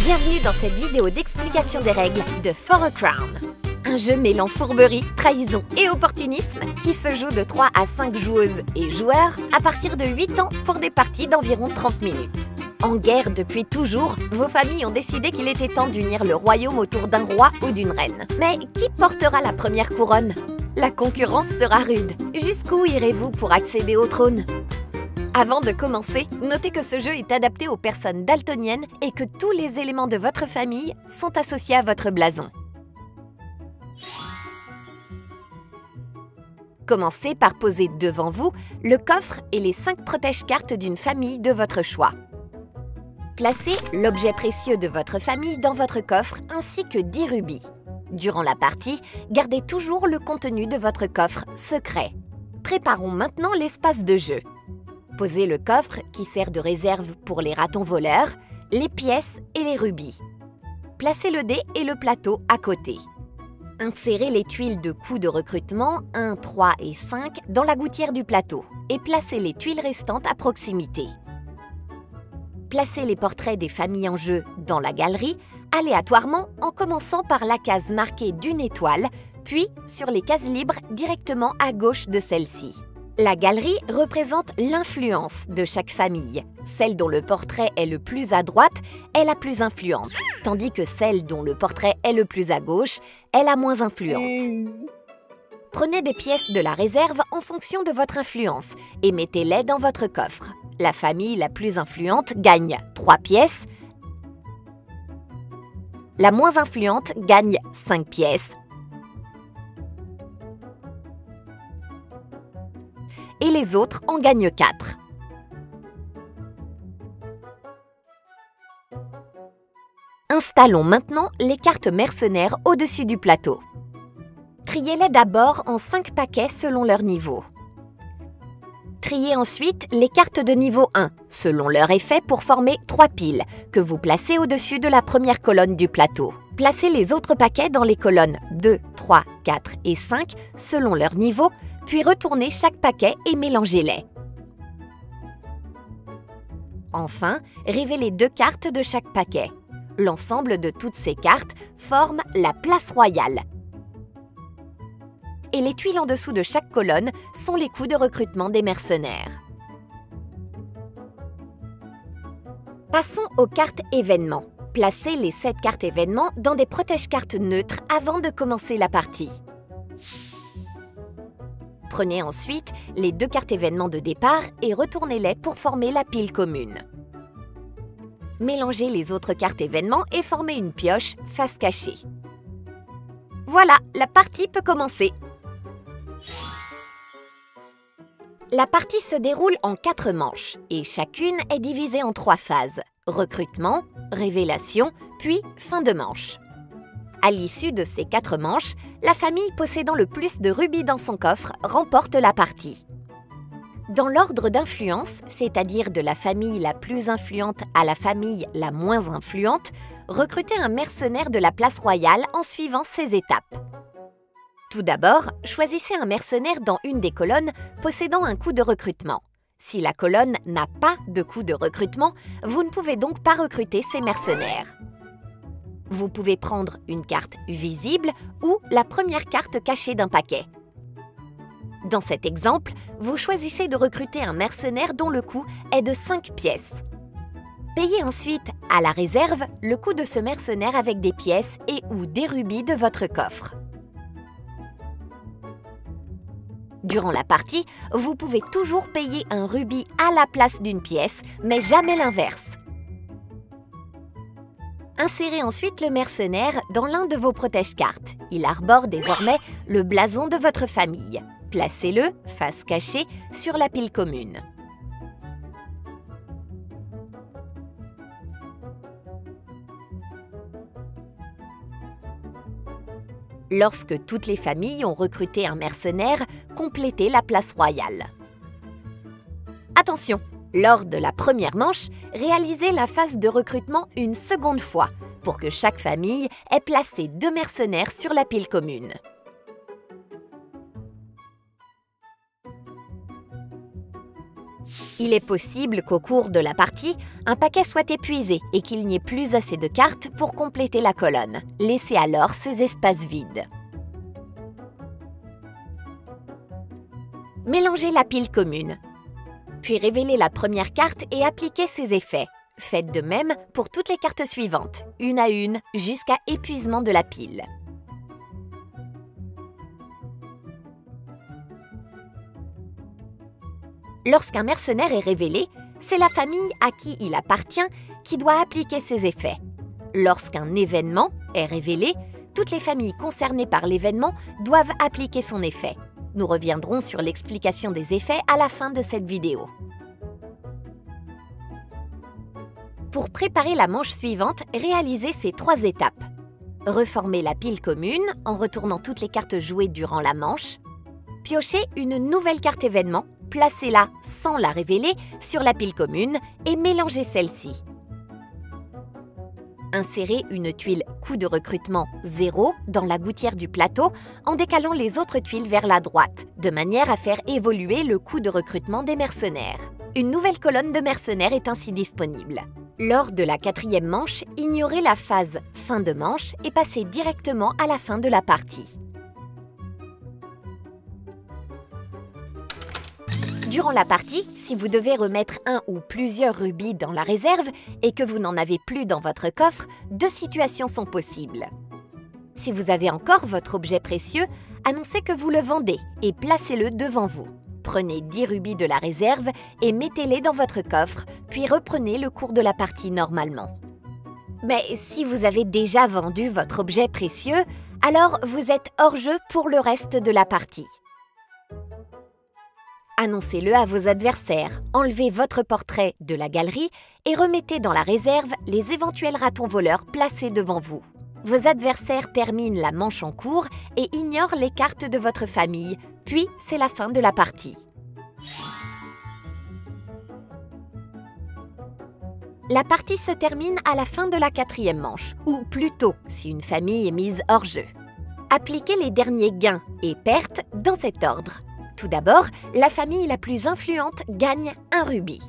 Bienvenue dans cette vidéo d'explication des règles de For a Crown. Un jeu mêlant fourberie, trahison et opportunisme qui se joue de 3 à 5 joueuses et joueurs à partir de 8 ans pour des parties d'environ 30 minutes. En guerre depuis toujours, vos familles ont décidé qu'il était temps d'unir le royaume autour d'un roi ou d'une reine. Mais qui portera la première couronne? La concurrence sera rude. Jusqu'où irez-vous pour accéder au trône? Avant de commencer, notez que ce jeu est adapté aux personnes daltoniennes et que tous les éléments de votre famille sont associés à votre blason. Commencez par poser devant vous le coffre et les 5 protège-cartes d'une famille de votre choix. Placez l'objet précieux de votre famille dans votre coffre ainsi que 10 rubis. Durant la partie, gardez toujours le contenu de votre coffre secret. Préparons maintenant l'espace de jeu. Posez le coffre qui sert de réserve pour les ratons voleurs, les pièces et les rubis. Placez le dé et le plateau à côté. Insérez les tuiles de coups de recrutement 1, 3 et 5 dans la gouttière du plateau et placez les tuiles restantes à proximité. Placez les portraits des familles en jeu dans la galerie, aléatoirement en commençant par la case marquée d'une étoile, puis sur les cases libres directement à gauche de celle-ci. La galerie représente l'influence de chaque famille. Celle dont le portrait est le plus à droite est la plus influente, tandis que celle dont le portrait est le plus à gauche est la moins influente. Prenez des pièces de la réserve en fonction de votre influence et mettez-les dans votre coffre. La famille la plus influente gagne 3 pièces, la moins influente gagne 5 pièces, et les autres en gagnent 4. Installons maintenant les cartes mercenaires au-dessus du plateau. Triez-les d'abord en 5 paquets selon leur niveau. Triez ensuite les cartes de niveau 1, selon leur effet pour former 3 piles, que vous placez au-dessus de la première colonne du plateau. Placez les autres paquets dans les colonnes 2, 3, 4 et 5, selon leur niveau, puis retournez chaque paquet et mélangez-les. Enfin, révélez 2 cartes de chaque paquet. L'ensemble de toutes ces cartes forme la place royale. Et les tuiles en dessous de chaque colonne sont les coups de recrutement des mercenaires. Passons aux cartes événements. Placez les 7 cartes événements dans des protège-cartes neutres avant de commencer la partie. Prenez ensuite les 2 cartes événements de départ et retournez-les pour former la pile commune. Mélangez les autres cartes événements et formez une pioche face cachée. Voilà, la partie peut commencer. La partie se déroule en 4 manches et chacune est divisée en 3 phases. Recrutement, révélation, puis fin de manche. À l'issue de ces 4 manches, la famille possédant le plus de rubis dans son coffre remporte la partie. Dans l'ordre d'influence, c'est-à-dire de la famille la plus influente à la famille la moins influente, recrutez un mercenaire de la place royale en suivant ces étapes. Tout d'abord, choisissez un mercenaire dans une des colonnes possédant un coup de recrutement. Si la colonne n'a pas de coup de recrutement, vous ne pouvez donc pas recruter ces mercenaires. Vous pouvez prendre une carte visible ou la première carte cachée d'un paquet. Dans cet exemple, vous choisissez de recruter un mercenaire dont le coût est de 5 pièces. Payez ensuite à la réserve le coût de ce mercenaire avec des pièces et ou des rubis de votre coffre. Durant la partie, vous pouvez toujours payer un rubis à la place d'une pièce, mais jamais l'inverse. Insérez ensuite le mercenaire dans l'un de vos protège-cartes. Il arbore désormais le blason de votre famille. Placez-le, face cachée, sur la pile commune. Lorsque toutes les familles ont recruté un mercenaire, complétez la place royale. Attention! Lors de la première manche, réalisez la phase de recrutement une seconde fois pour que chaque famille ait placé 2 mercenaires sur la pile commune. Il est possible qu'au cours de la partie, un paquet soit épuisé et qu'il n'y ait plus assez de cartes pour compléter la colonne. Laissez alors ces espaces vides. Mélangez la pile commune. Puis révélez la première carte et appliquez ses effets. Faites de même pour toutes les cartes suivantes, une à une, jusqu'à épuisement de la pile. Lorsqu'un mercenaire est révélé, c'est la famille à qui il appartient qui doit appliquer ses effets. Lorsqu'un événement est révélé, toutes les familles concernées par l'événement doivent appliquer son effet. Nous reviendrons sur l'explication des effets à la fin de cette vidéo. Pour préparer la manche suivante, réalisez ces 3 étapes. Reformez la pile commune en retournant toutes les cartes jouées durant la manche. Piochez une nouvelle carte événement, placez-la sans la révéler sur la pile commune et mélangez celle-ci. Insérez une tuile coût de recrutement 0 dans la gouttière du plateau en décalant les autres tuiles vers la droite, de manière à faire évoluer le coût de recrutement des mercenaires. Une nouvelle colonne de mercenaires est ainsi disponible. Lors de la 4e manche, ignorez la phase fin de manche et passez directement à la fin de la partie. Durant la partie, si vous devez remettre un ou plusieurs rubis dans la réserve et que vous n'en avez plus dans votre coffre, 2 situations sont possibles. Si vous avez encore votre objet précieux, annoncez que vous le vendez et placez-le devant vous. Prenez 10 rubis de la réserve et mettez-les dans votre coffre, puis reprenez le cours de la partie normalement. Mais si vous avez déjà vendu votre objet précieux, alors vous êtes hors jeu pour le reste de la partie. Annoncez-le à vos adversaires, enlevez votre portrait de la galerie et remettez dans la réserve les éventuels ratons voleurs placés devant vous. Vos adversaires terminent la manche en cours et ignorent les cartes de votre famille, puis c'est la fin de la partie. La partie se termine à la fin de la 4e manche, ou plutôt si une famille est mise hors jeu. Appliquez les derniers gains et pertes dans cet ordre. Tout d'abord, la famille la plus influente gagne un rubis.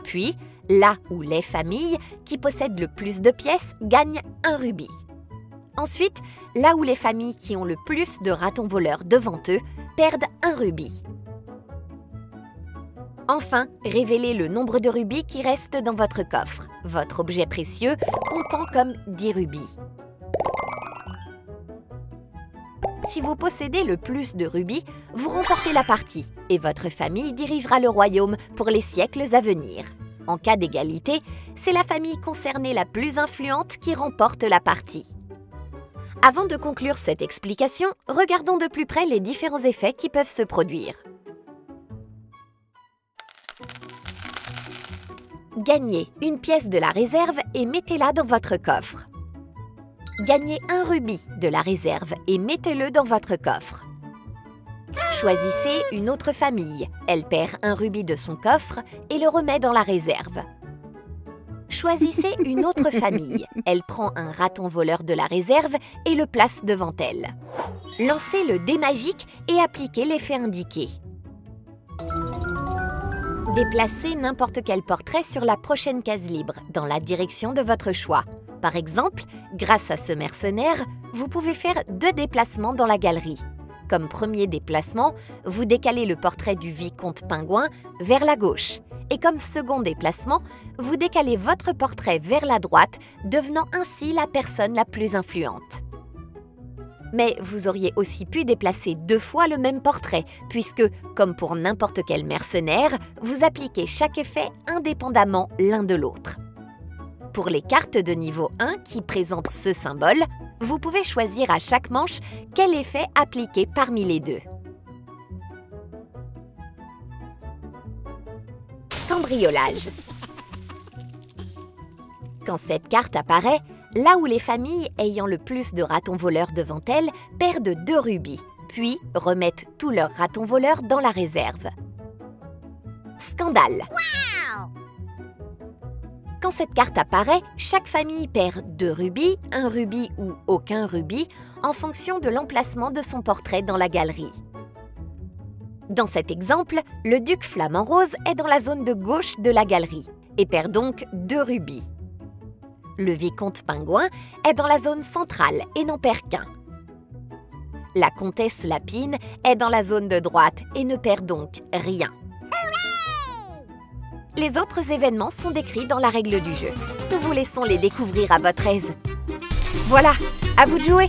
Puis, la ou les familles qui possèdent le plus de pièces gagnent un rubis. Ensuite, là où les familles qui ont le plus de ratons voleurs devant eux perdent un rubis. Enfin, révélez le nombre de rubis qui restent dans votre coffre, votre objet précieux comptant comme 10 rubis. Si vous possédez le plus de rubis, vous remportez la partie et votre famille dirigera le royaume pour les siècles à venir. En cas d'égalité, c'est la famille concernée la plus influente qui remporte la partie. Avant de conclure cette explication, regardons de plus près les différents effets qui peuvent se produire. Gagnez une pièce de la réserve et mettez-la dans votre coffre. Gagnez un rubis de la réserve et mettez-le dans votre coffre. Choisissez une autre famille. Elle perd un rubis de son coffre et le remet dans la réserve. Choisissez une autre famille. Elle prend un raton voleur de la réserve et le place devant elle. Lancez le dé magique et appliquez l'effet indiqué. Déplacez n'importe quel portrait sur la prochaine case libre, dans la direction de votre choix. Par exemple, grâce à ce mercenaire, vous pouvez faire 2 déplacements dans la galerie. Comme premier déplacement, vous décalez le portrait du vicomte Pingouin vers la gauche. Et comme second déplacement, vous décalez votre portrait vers la droite, devenant ainsi la personne la plus influente. Mais vous auriez aussi pu déplacer 2 fois le même portrait, puisque, comme pour n'importe quel mercenaire, vous appliquez chaque effet indépendamment l'un de l'autre. Pour les cartes de niveau 1 qui présentent ce symbole, vous pouvez choisir à chaque manche quel effet appliquer parmi les 2. Cambriolage. Quand cette carte apparaît, là où les familles ayant le plus de ratons voleurs devant elles perdent 2 rubis, puis remettent tous leurs ratons voleurs dans la réserve. Scandale. Quand cette carte apparaît, chaque famille perd 2 rubis, 1 rubis ou aucun rubis, en fonction de l'emplacement de son portrait dans la galerie. Dans cet exemple, le duc flamant rose est dans la zone de gauche de la galerie et perd donc 2 rubis. Le vicomte pingouin est dans la zone centrale et n'en perd qu'un. La comtesse lapine est dans la zone de droite et ne perd donc rien. Les autres événements sont décrits dans la règle du jeu. Nous vous laissons les découvrir à votre aise. Voilà, à vous de jouer!